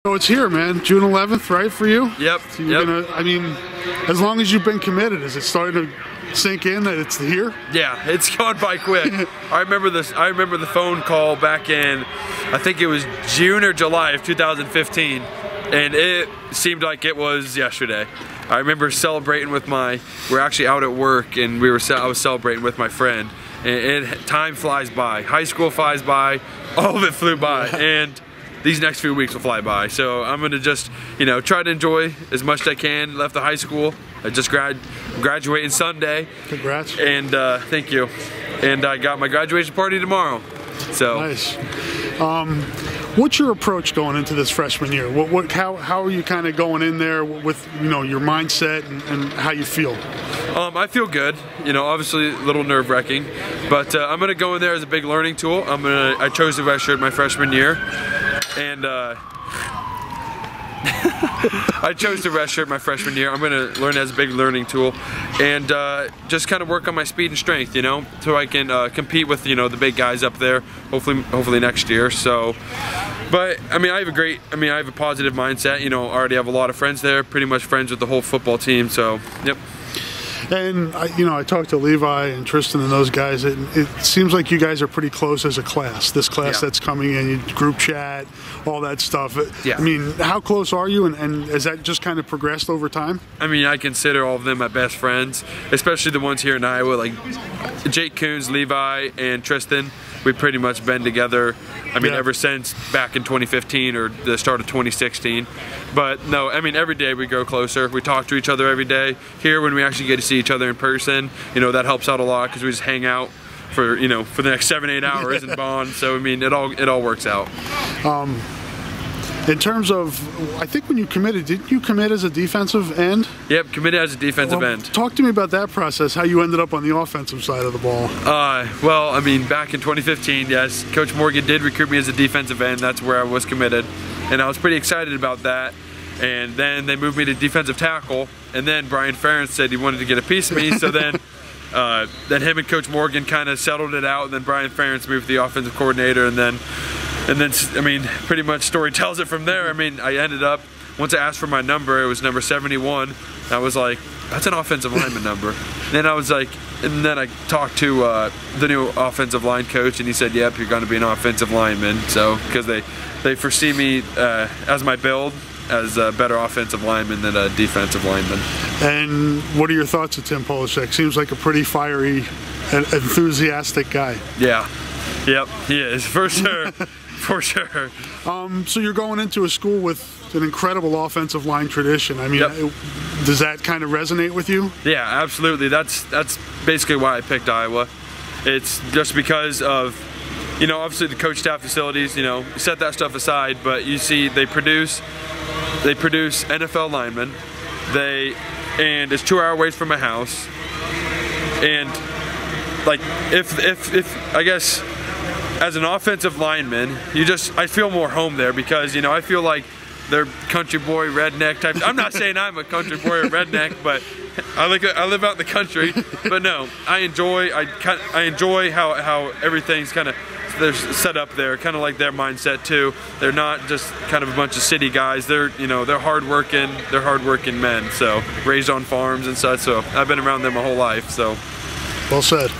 So it's here, man. June 11th, right, for you? Yep. So you're gonna, I mean, as long as you've been committed, is it starting to sink in that it's here? Yeah, it's gone by quick. I remember this. I remember the phone call back in, I think it was June or July of 2015, and it seemed like it was yesterday. I remember celebrating with we're actually out at work, and I was celebrating with my friend, and time flies by. High school flies by. All of it flew by, and these next few weeks will fly by. So I'm gonna just, try to enjoy as much as I can. Left the high school. I just graduating Sunday. Congrats. And thank you. And I got my graduation party tomorrow. So nice. What's your approach going into this freshman year? How are you kind of going in there with your mindset and how you feel? I feel good. Obviously a little nerve-wracking, but I'm gonna go in there as a big learning tool. I chose to redshirt my freshman year, and I chose to redshirt my freshman year. I'm gonna learn as a big learning tool, and just kind of work on my speed and strength, so I can compete with the big guys up there. Hopefully next year. So. But I have a positive mindset. I already have a lot of friends there, pretty much friends with the whole football team. So, yep. And I talked to Levi and Tristan and those guys. It seems like you guys are pretty close as a class. This class that's coming in, you group chat, all that stuff. Yeah. I mean, how close are you, and has that just kind of progressed over time? I consider all of them my best friends, especially the ones here in Iowa, like Jake Coons, Levi, and Tristan. We've pretty much been together, ever since back in 2015 or the start of 2016. But no, every day we grow closer. We talk to each other every day. Here, when we actually get to see each other in person, that helps out a lot because we just hang out for the next 7-8 hours and bond. So it all works out. In terms of, I think when you committed, didn't you commit as a defensive end? Yep, committed as a defensive end. Talk to me about that process, how you ended up on the offensive side of the ball. Back in 2015, yes, Coach Morgan did recruit me as a defensive end. That's where I was committed, and I was pretty excited about that. And then they moved me to defensive tackle, and then Brian Ferentz said he wanted to get a piece of me, so then him and Coach Morgan kind of settled it out, and then Brian Ferentz moved to the offensive coordinator, and then pretty much story tells it from there. I ended up, once I asked for my number, it was number 71. I was like, that's an offensive lineman number. Then I talked to the new offensive line coach, and he said, yep, you're going to be an offensive lineman. So, because they foresee me as my build as a better offensive lineman than a defensive lineman. And what are your thoughts of Tim Polishek? Seems like a pretty fiery and enthusiastic guy. Yeah. Yep, he is, for sure. For sure. So you're going into a school with an incredible offensive line tradition. Does that kind of resonate with you? Yeah, absolutely. That's basically why I picked Iowa. It's just because of, obviously the coach staff facilities, set that stuff aside, but you see they produce NFL linemen. And it's 2 hour ways from my house. And if I guess, as an offensive lineman, I feel more home there because, I feel like they're country boy, redneck type. I'm not saying I'm a country boy or redneck, but I live out in the country. But no, I enjoy how everything's they're set up there, kind of like their mindset too. They're not just kind of a bunch of city guys. They're hardworking men. So raised on farms and such. So I've been around them my whole life. So well said.